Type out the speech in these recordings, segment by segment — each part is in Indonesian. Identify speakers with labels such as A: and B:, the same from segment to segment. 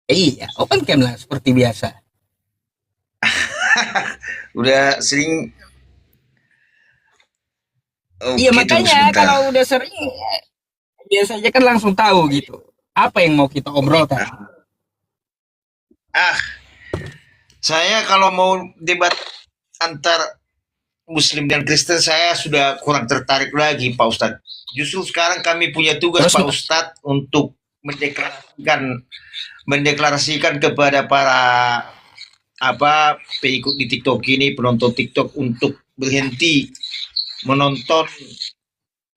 A: Iya, open cam lah seperti biasa.
B: Udah sering.
A: Iya,
B: Oke, tunggu
A: makanya
B: sebentar.
A: kalau udah sering biasanya kan langsung tahu gitu. Apa yang mau kita obrolkan?
B: Ah, saya kalau mau debat antar Muslim dan Kristen, saya sudah kurang tertarik lagi, Pak Ustadz. Justru sekarang kami punya tugas,
A: Terus
B: Pak Ustadz, untuk mendeklarasikan kepada para pengikut di TikTok ini, penonton TikTok, untuk berhenti menonton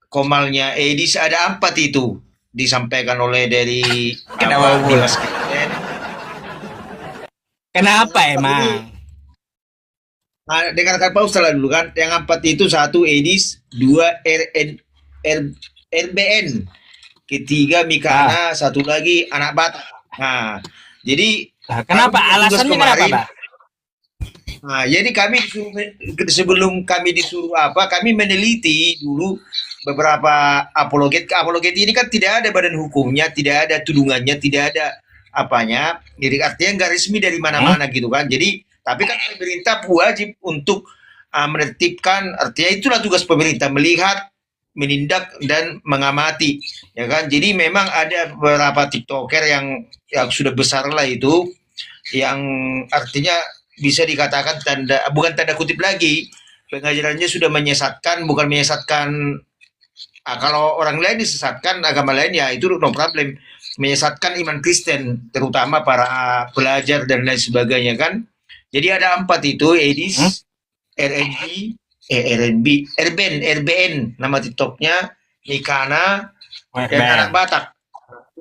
B: Komalnya Edis. Ada empat itu disampaikan oleh dari
A: kenapa pula?
B: Dimas Kristen.
A: Kenapa
B: Yang empat ini,
A: emang?
B: dengarkan Pak Ustadz dulu kan. Yang empat itu: satu Edis, dua R, RBN, ketiga
A: Ah,
B: Mikana, satu lagi anak Batak. Nah, jadi kami
A: kenapa?
B: punya tugas
A: Alasannya kenapa,
B: kemarin.
A: Bah?
B: Nah, jadi kami disuruh, sebelum kami disuruh kami meneliti dulu beberapa apologet. Apologet ini kan tidak ada badan hukumnya, tidak ada tudungannya, tidak ada apanya. Jadi artinya nggak resmi dari
A: Hmm?
B: mana-mana gitu kan. Jadi tapi kan pemerintah wajib untuk menertibkan. Artinya itulah tugas pemerintah, melihat, menindak dan mengamati, ya kan. Jadi memang ada beberapa tiktoker yang sudah besar lah itu, yang artinya bisa dikatakan bukan tanda kutip lagi, pengajarannya sudah menyesatkan. Bukan menyesatkan, kalau orang lain disesatkan agama lain ya itu no problem. Menyesatkan iman Kristen, terutama para pelajar dan lain sebagainya kan. Jadi ada empat itu:
A: Hmm?
B: Edis, RNB, RNB, RBN nama TikToknya, Mikana, dan anak
A: OFBN.
B: Batak.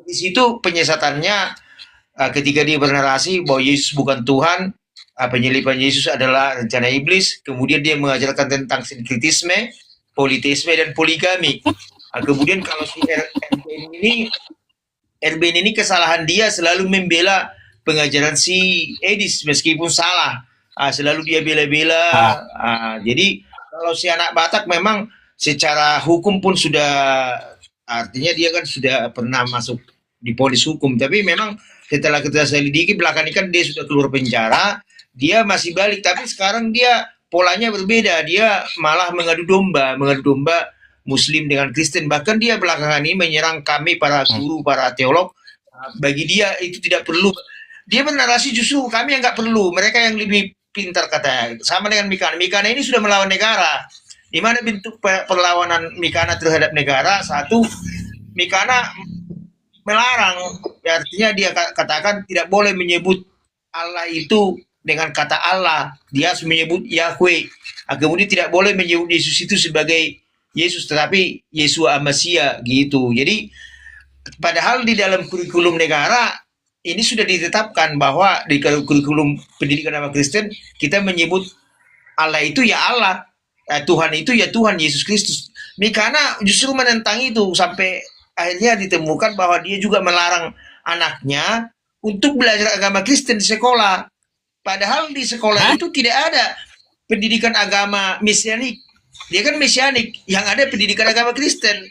B: Di situ penyesatannya, ketika dia bernarasi bahwa Yesus bukan Tuhan, penyelipan Yesus adalah rencana iblis, kemudian dia mengajarkan tentang sinkretisme, politisme, dan poligami. Kemudian kalau si RBN ini kesalahan dia selalu membela pengajaran si Edis meskipun salah. Selalu dia bela-bela.
A: Ah,
B: Jadi kalau si anak Batak memang secara hukum pun sudah, artinya dia kan sudah pernah masuk di polis hukum, tapi memang setelah kita selidiki belakang ini kan dia sudah keluar penjara, dia masih balik, tapi sekarang dia polanya berbeda, dia malah mengadu domba Muslim dengan Kristen, bahkan dia belakangan ini menyerang kami para
A: hmm.
B: guru, para teolog. Bagi dia itu tidak perlu, dia bernarasi justru kami yang nggak perlu, mereka yang lebih pintar katanya. Sama dengan Mikana. Mikana ini sudah melawan negara. Di mana bentuk perlawanan Mikana terhadap negara? Satu, Mikana melarang, ya, artinya dia katakan tidak boleh menyebut Allah itu dengan kata Allah, dia harus menyebut Yahweh. Kemudian tidak boleh menyebut Yesus itu sebagai Yesus, tetapi Yesua Amasia gitu. Jadi padahal di dalam kurikulum negara ini sudah ditetapkan bahwa di kurikulum pendidikan agama Kristen kita menyebut Allah itu ya Allah, Tuhan itu ya Tuhan Yesus Kristus. Mikana justru menentang itu sampai akhirnya ditemukan bahwa dia juga melarang anaknya untuk belajar agama Kristen di sekolah. Padahal di sekolah
A: Hah?
B: itu tidak ada pendidikan agama mesianik. Dia kan mesianik, yang ada pendidikan agama Kristen.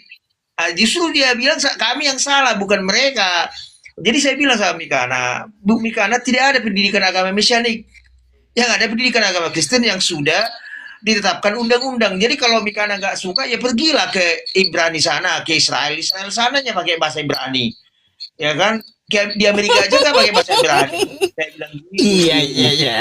B: Justru dia bilang kami yang salah, bukan mereka. Jadi saya bilang sama Mikana, Bu Mikana, tidak ada pendidikan agama mesianik. Yang ada pendidikan agama Kristen yang sudah ditetapkan undang-undang. Jadi kalau Mikana nggak suka, ya pergilah ke Ibrani sana, ke Israel. Israel sananya pakai bahasa Ibrani, ya kan? Di Amerika aja nggak pakai bahasa Ibrani. Saya bilang
A: Iya,
B: gitu.
A: iya, iya.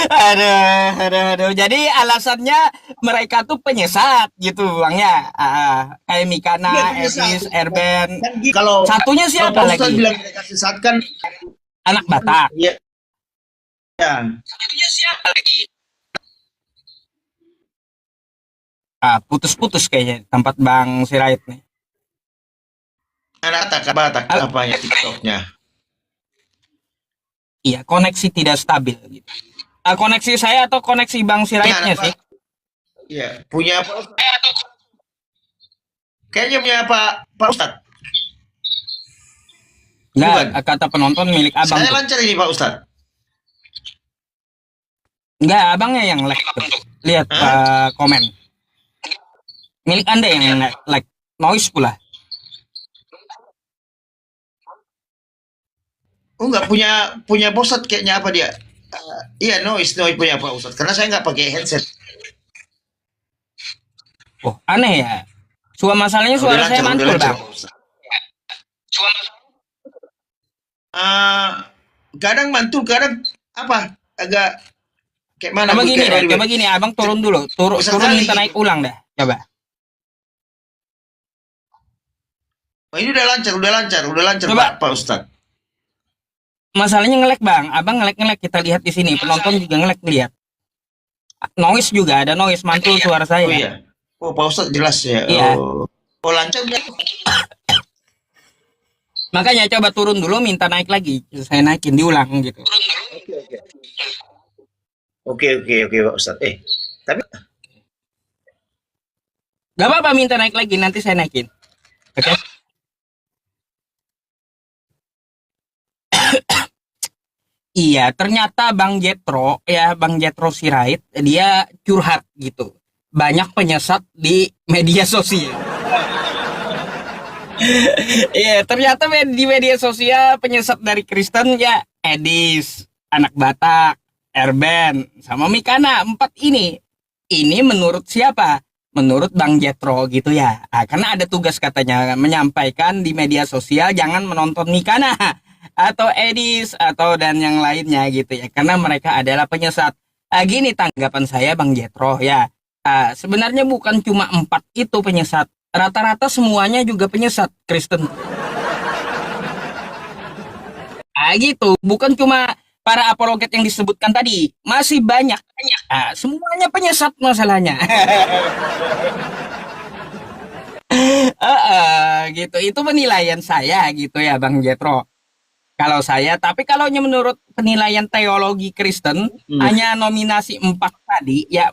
A: Aduh. Jadi alasannya mereka tuh penyesat gitu, Bang ya. Kayak Mikana,
B: Iya, punya
A: Edis,
B: satu.
A: Erben.
B: Kan kalau
A: Satunya
B: kalau
A: siapa
B: Pak
A: lagi?
B: Ustadz bilang mereka sesatkan,
A: Anak Batak.
B: ya, ya.
A: Putus-putus kayaknya tempat Bang Sirait nih.
B: Anak tak batak
A: Al-
B: apanya TikToknya.
A: iya, koneksi tidak stabil gitu. Koneksi saya atau koneksi Bang
B: Punya
A: Siraitnya
B: anak
A: sih?
B: Pak. Iya, punya Pak. Kayaknya punya Pak Ustadz.
A: Enggak,
B: Bukan.
A: kata penonton milik abang
B: Saya
A: tuh.
B: lancar ini Pak Ustadz.
A: Enggak, abangnya yang like tuh. Lihat
B: Hah?
A: komen. Milik Anda yang like. Noise pula.
B: Oh nggak punya Pak Ustadz kayaknya apa dia? Iya noise punya Pak Ustadz. Karena saya nggak pakai headset.
A: Oh, aneh ya. Masalahnya
B: Udah
A: suara saya
B: lancar, udah
A: mantul,
B: lancar
A: Bang.
B: Pak Ustadz. Eh, kadang mantul, kadang apa? Agak kayak mana?
A: Coba gini dah,
B: Kayak
A: coba gini, Abang turun dulu.
B: besar
A: Turun
B: kali
A: minta naik
B: gitu.
A: ulang dah. Coba.
B: Oh ini udah lancar
A: Coba.
B: Pak Ustadz.
A: Masalahnya ngelek, Bang. Abang ngelek-ngelek kita lihat di sini. Penonton juga ngelek lihat. Noise juga ada noise mantul suara
B: Oh
A: saya.
B: iya. Oh Pak Ustadz jelas ya.
A: Iya.
B: Oh lancar udah.
A: Makanya coba turun dulu minta naik lagi. Saya naikin diulang gitu.
B: Oke Pak Ustadz. Tapi
A: Gak apa-apa minta naik lagi, nanti saya naikin. Oke. Iya, ternyata Bang Jetro Sirait, dia curhat gitu. Banyak penyesat di media sosial. Iya, ternyata di media sosial penyesat dari Kristen ya Edis, Anak Batak, Erben, sama Mikana. Empat ini. Ini menurut siapa? Menurut Bang Jetro gitu ya. Karena ada tugas katanya menyampaikan di media sosial jangan menonton Mikana atau Edis atau dan yang lainnya gitu ya. Karena mereka adalah penyesat. Gini tanggapan saya Bang Jetro ya. Sebenarnya bukan cuma empat itu penyesat. Rata-rata semuanya juga penyesat Kristen. Gitu. Bukan cuma para apologet yang disebutkan tadi. Masih banyak. Semuanya penyesat masalahnya. Gitu. Itu penilaian saya gitu ya Bang Jetro. Kalau saya, tapi kalau menurut penilaian teologi Kristen, hanya nominasi empat tadi ya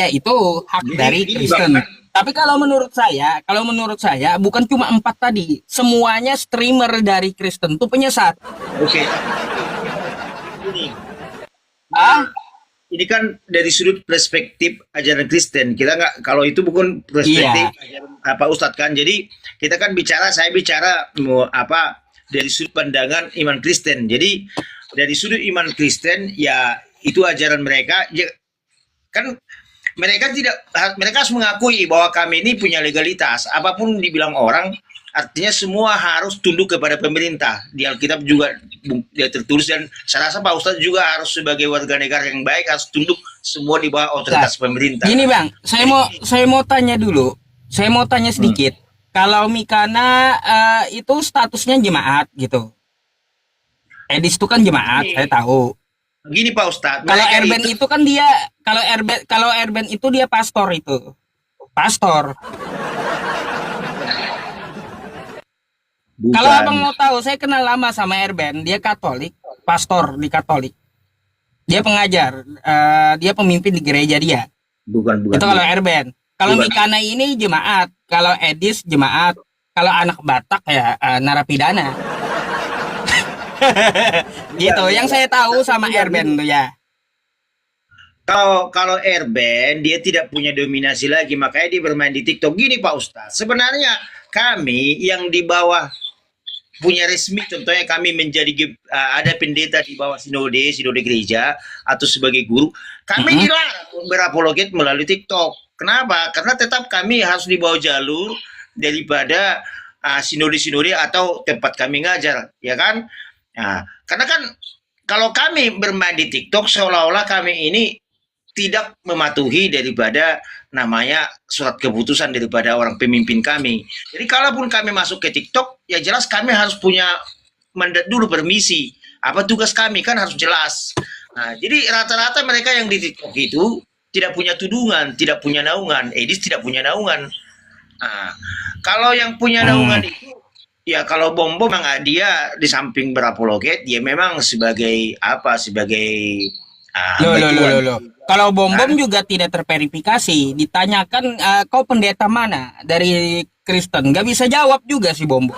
A: itu hak dari
B: gini
A: Kristen.
B: Bang.
A: Tapi kalau menurut saya bukan cuma empat tadi, semuanya streamer dari Kristen itu penyesat.
B: Oke. Ini
A: Ah,
B: ini kan dari sudut perspektif ajaran Kristen. Kita nggak kalau itu bukan perspektif ajaran apa Ustadz kan. Jadi kita kan saya bicara dari sudut pandangan iman Kristen. Jadi dari sudut iman Kristen ya itu ajaran mereka ya, kan mereka harus mengakui bahwa kami ini punya legalitas. Apapun dibilang orang artinya semua harus tunduk kepada pemerintah. Di Alkitab juga dia tertulis dan saya rasa Pak Ustadz juga harus sebagai warga negara yang baik harus tunduk semua di bawah otoritas pemerintah.
A: Gini Bang, saya mau tanya dulu. Saya mau tanya sedikit. Kalau Mikana itu statusnya jemaat gitu. Edis itu kan jemaat, saya tahu.
B: Gini Pak Ustadz,
A: Kalau Erben itu kan dia kalau Erben itu dia pastor itu. Pastor. Kalau Abang mau tahu, saya kenal lama sama Erben, dia Katolik, pastor di Katolik. Dia pengajar, dia pemimpin di gereja dia.
B: Bukan.
A: Itu kalau Erben. Kalau Mikana ini jemaat, kalau Edis jemaat, kalau anak Batak ya narapidana. Gitu, yang saya tahu sama Erben tuh ya.
B: Kalau Erben dia tidak punya dominasi lagi, makanya dia bermain di TikTok. Gini Pak Ustadz, sebenarnya kami yang di bawah punya resmi, contohnya kami menjadi ada pendeta di bawah sinode gereja atau sebagai guru, kami dilarang berapologet melalui TikTok. Kenapa? Karena tetap kami harus di bawah jalur daripada sinode atau tempat kami ngajar, ya kan? Nah, karena kan kalau kami bermain di TikTok seolah-olah kami ini tidak mematuhi daripada namanya surat keputusan daripada orang pemimpin kami. Jadi kalaupun kami masuk ke TikTok, ya jelas kami harus punya mandat dulu, permisi. Apa tugas kami kan harus jelas. Nah, jadi rata-rata mereka yang di TikTok itu tidak punya tudungan, tidak punya naungan. Edis tidak punya naungan. Nah, kalau yang punya naungan itu, ya kalau Bom memang dia di samping berapologet, dia memang sebagai
A: Loh. Kalau Bom juga tidak terverifikasi. Ditanyakan kau pendeta mana dari Kristen, nggak bisa jawab juga si Bom.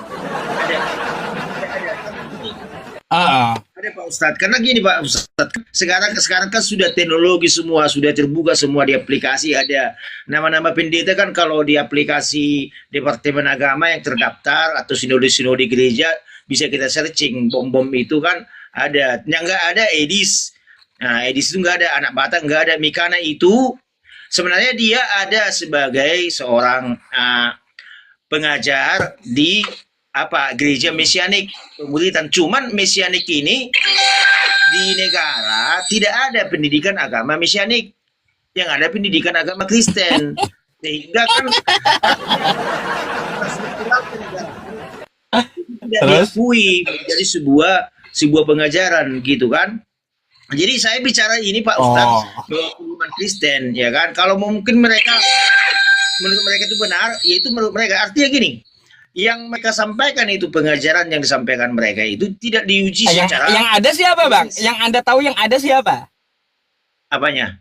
B: Ada Pak Ustadz, karena gini Pak Ustadz, sekarang kan sudah teknologi semua, sudah terbuka semua di aplikasi, ada nama-nama pendeta kan kalau di aplikasi Departemen Agama yang terdaftar atau sinode gereja bisa kita searching bom-bom itu kan ada. Yang nggak ada Edis. Nah, Edis itu nggak ada, anak Batak nggak ada. Mikana itu sebenarnya dia ada sebagai seorang pengajar di gereja mesianik pemuritan. Cuman mesianik ini di negara tidak ada pendidikan agama mesianik, yang ada pendidikan agama Kristen, sehingga kan tidak
A: Terus?
B: diakui menjadi sebuah pengajaran gitu kan. Jadi saya bicara ini Pak Ustadz
A: Oh.
B: bahwa umat Kristen ya kan, kalau mungkin mereka menurut mereka itu benar, yaitu menurut mereka artinya gini, yang mereka sampaikan itu pengajaran yang disampaikan mereka itu tidak diuji
A: Yang
B: secara
A: yang ada siapa, Bang? Yang Anda tahu yang ada siapa?
B: apanya.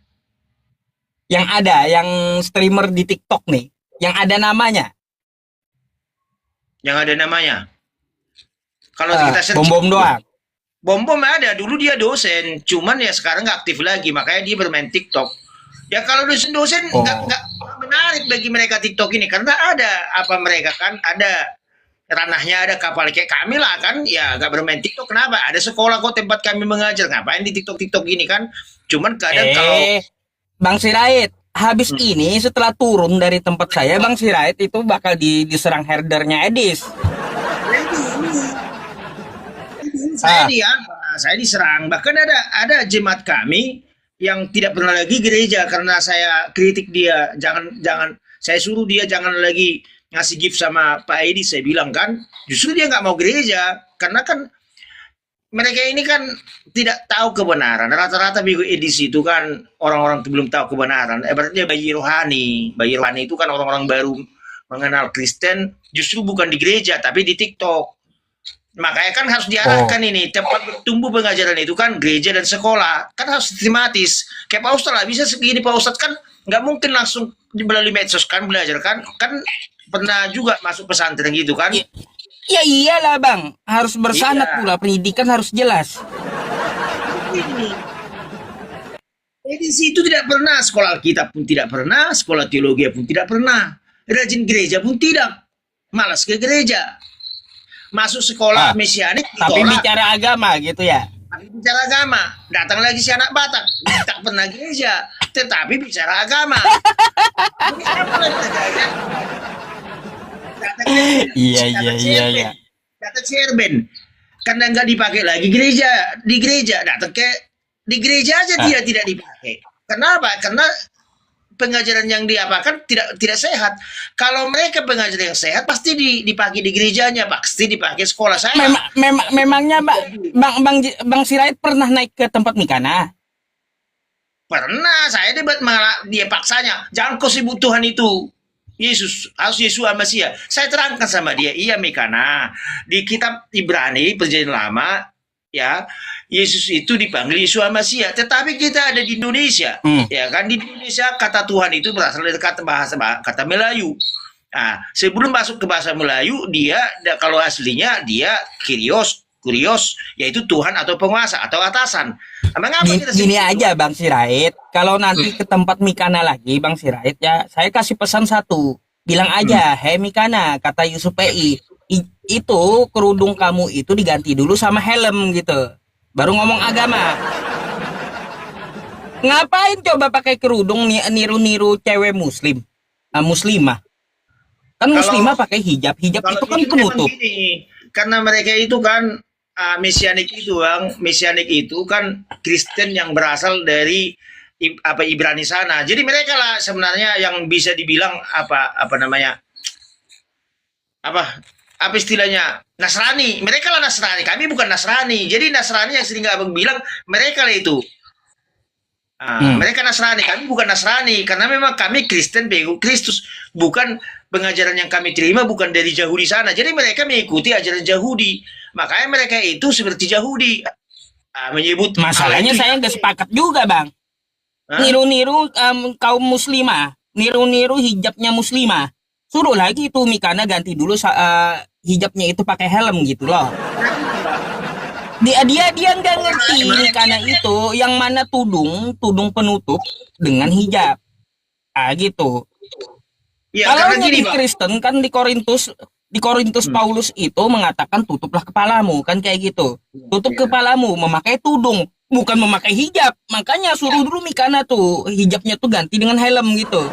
A: Yang ada, yang streamer di TikTok nih. Yang ada namanya.
B: Yang ada namanya. Kalau kita search
A: Bom-bom doang.
B: Bom-bom ada, dulu dia dosen, cuman ya sekarang nggak aktif lagi, makanya dia bermain TikTok. Ya kalau dosen-dosen nggak menarik bagi mereka TikTok ini, karena ada mereka kan ada ranahnya, ada kapal kayak kami lah kan, ya nggak bermain TikTok. Kenapa? Ada sekolah kok tempat kami mengajar, ngapain di TikTok gini kan? Cuman kadang kalau
A: Bang Sirait, habis ini setelah turun dari tempat saya, Bang Sirait itu bakal diserang herdernya Edis.
B: Saya diserang. Bahkan ada jemaat kami yang tidak pernah lagi gereja karena saya kritik dia, jangan saya suruh dia jangan lagi ngasih gift sama Pak Edi. Saya bilang kan, justru dia nggak mau gereja karena kan mereka ini kan tidak tahu kebenaran. Rata-rata Bigo Edis itu kan orang-orang itu belum tahu kebenaran. Berarti bayi rohani. Bayi rohani itu kan orang-orang baru mengenal Kristen, justru bukan di gereja tapi di TikTok. Makanya kan harus diarahkan ini tempat bertumbuh pengajaran itu kan gereja dan sekolah, kan harus sistematis. Kayak Pak Ustadz lah, bisa segini Pak Ustadz kan nggak mungkin langsung melalui medsos kan belajar kan pernah juga masuk pesantren gitu kan.
A: Ya iyalah Bang, harus bersanad pula, pendidikan harus jelas.
B: Di situ tidak pernah, sekolah Alkitab pun tidak pernah, sekolah teologi pun tidak pernah, rajin gereja pun tidak, malas ke gereja. Masuk sekolah mesianik
A: tapi bicara agama gitu ya.
B: Bicara agama, datang lagi si anak Batak, tak pernah gereja, tetapi bicara agama.
A: Iya.
B: Datang Serben, karena nggak dipakai lagi di gereja, datang di gereja aja dia tidak dipakai. Kenapa? Karena pengajaran yang diapakan tidak sehat. Kalau mereka pengajaran yang sehat pasti dipakai di gerejanya, pasti dipakai sekolah saya.
A: Memangnya Bang Sirait pernah naik ke tempat Mikana?
B: Pernah, saya debat malah dia paksanya, jangan kau sebut Tuhan itu Yesus, harus Yeshua Mesia. Saya terangkan sama dia, iya Mikana, di kitab Ibrani perjanjian lama ya, Yesus itu dipanggil Yeshua Mesia, tetapi kita ada di Indonesia, ya kan, di Indonesia kata Tuhan itu berasal dari kata Melayu. Nah, sebelum masuk ke bahasa Melayu, dia kalau aslinya dia kurios, yaitu Tuhan atau penguasa atau atasan.
A: Gini aja Bang Sirait, kalau nanti ke tempat Mikana lagi Bang Sirait ya, saya kasih pesan satu, bilang aja, hei Mikana, kata Yusuf PI, itu kerudung kamu itu diganti dulu sama helm gitu, baru ngomong agama. Ngapain coba pakai kerudung niru-niru cewek muslimah? Kan muslimah pakai hijab itu kan penutup.
B: Karena mereka itu kan mesianik itu kan Kristen yang berasal dari Ibrani sana. Jadi mereka lah sebenarnya yang bisa dibilang apa istilahnya, Nasrani. Mereka lah Nasrani, kami bukan Nasrani. Jadi Nasrani yang sering abang bilang, mereka lah itu. Mereka Nasrani, kami bukan Nasrani. Karena memang kami Kristen bego Kristus. Bukan pengajaran yang kami terima, bukan dari Yahudi sana. Jadi mereka mengikuti ajaran Yahudi. Makanya mereka itu seperti Yahudi. Menyebut
A: masalahnya saya nggak sepakat juga Bang. Niru-niru kaum muslimah, niru-niru hijabnya muslimah. Suruh lagi itu Mikana ganti dulu hijabnya itu pakai helm gitu loh. Dia nggak ngerti Mikana itu yang mana tudung penutup dengan hijab. Gitu. Ya, kalau di Kristen kan di Di Korintus Paulus itu mengatakan tutuplah kepalamu, kan kayak gitu. Tutup kepalamu, memakai tudung, bukan memakai hijab. Makanya suruh dulu Mikana tuh hijabnya tuh ganti dengan helm gitu.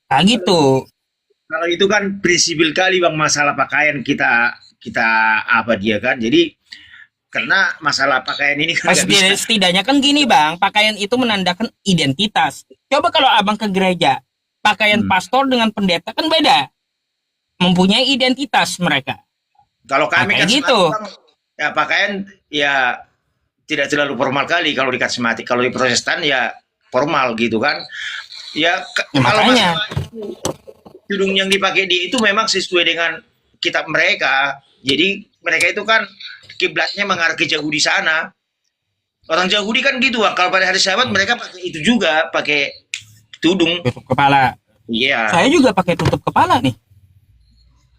A: Ah gitu.
B: Kalau itu kan prinsipil kali bang, masalah pakaian kita kita apa dia kan. Jadi karena masalah pakaian ini kan nggak bisa.
A: Setidaknya kan gini bang, pakaian itu menandakan identitas. Coba kalau abang ke gereja, pakaian pastor dengan pendeta kan beda. Mempunyai identitas mereka.
B: Kalau kami kan
A: gitu.
B: Bang, ya pakaian ya tidak terlalu formal kali kalau di karismatik. Kalau di Protestan ya formal gitu kan. Ya kalau
A: makanya
B: masalah tudung yang dipakai di itu memang sesuai dengan kitab mereka. Jadi mereka itu kan kiblatnya mengarah ke Yahudi sana. Orang Yahudi kan gitu, Bang. Kalau pada hari Sabat mereka pakai itu juga, pakai tudung.
A: tutup kepala.
B: Iya.
A: Saya juga pakai tutup kepala nih.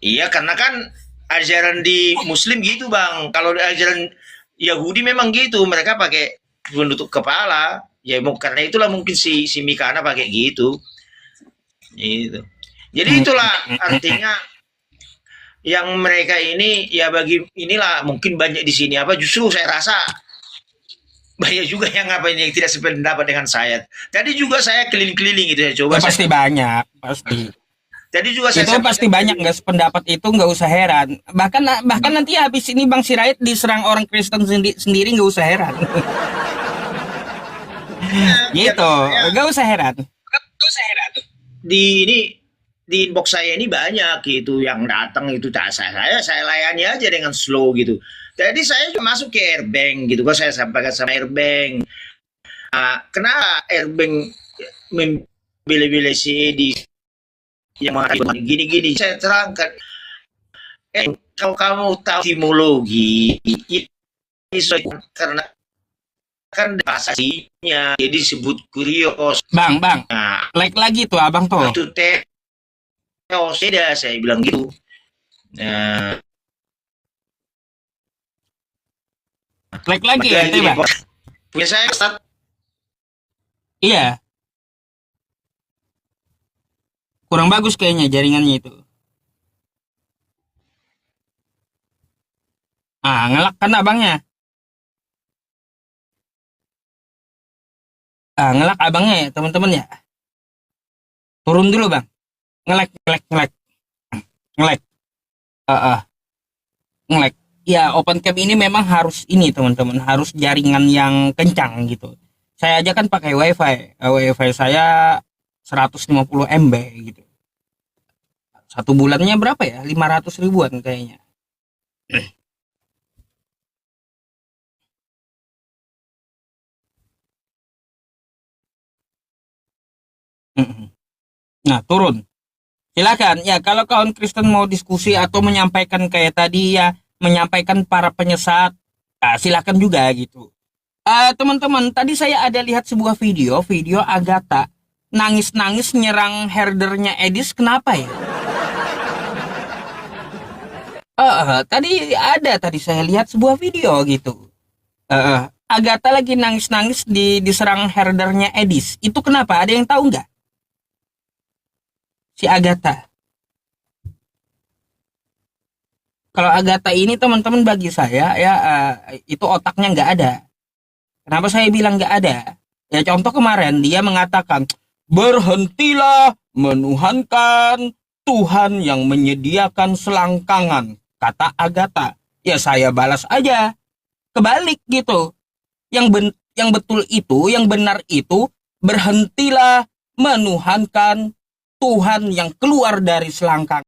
B: Iya, karena kan ajaran di Muslim gitu, Bang. Kalau ajaran Yahudi memang gitu, mereka pakai penutup kepala. Ya karena itulah mungkin si Mikana pakai gitu. Gitu. Jadi itulah artinya yang mereka ini ya bagi inilah mungkin banyak di sini apa justru saya rasa banyak juga yang apa ini yang tidak sependapat dengan saya. Tadi juga saya keliling-keliling gitu ya coba.
A: Pasti banyak, pasti.
B: Tadi juga
A: itu
B: saya
A: pasti banyak nggak sependapat itu, nggak usah heran. Bahkan nanti habis ini Bang Sirait diserang orang Kristen sendiri nggak usah heran. Gitu, nggak usah heran.
B: Di ini di inbox saya ini banyak gitu yang datang itu tak saya layani aja dengan slow gitu. Jadi saya cuma masuk ke Airbank gitu kan saya sampaikan sama Airbank. Kenapa Airbank memilih si Edi yang mengatakan gini-gini saya terangkan. Kalau kamu tahu etimologi karena kan bahasanya jadi disebut kurios.
A: Bang, like lagi tuh abang tuh.
B: Itu beda saya bilang gitu.
A: Like lagi ya, Bang.
B: Punya saya Ustaz.
A: Iya. Kurang bagus kayaknya jaringannya itu. Ngelak kan abangnya. Ngelak abangnya ya teman-teman ya. Turun dulu bang. Ngelek. Ngelek. Ngelek. Ya open cam ini memang harus ini teman-teman. Harus jaringan yang kencang gitu. Saya aja kan pakai wifi. Wifi saya 150 MB gitu. Satu bulannya berapa ya? 500 ribuan kayaknya. Nah, turun. Silakan. Ya, kalau kawan Kristen mau diskusi atau menyampaikan kayak tadi ya, menyampaikan para penyesat, silakan juga gitu. Teman-teman, tadi saya ada lihat sebuah video Agatha nangis-nangis nyerang herdernya Edis. Kenapa ya? Tadi saya lihat sebuah video gitu. Agatha lagi nangis-nangis diserang herdernya Edis. Itu kenapa? Ada yang tahu nggak? Si Agatha. Kalau Agatha ini teman-teman bagi saya ya itu otaknya nggak ada. Kenapa saya bilang nggak ada? Ya contoh kemarin dia mengatakan berhentilah menuhankan Tuhan yang menyediakan selangkangan, kata Agatha. Ya saya balas aja kebalik gitu. Yang betul itu, yang benar itu, berhentilah menuhankan Tuhan yang keluar dari selangkang.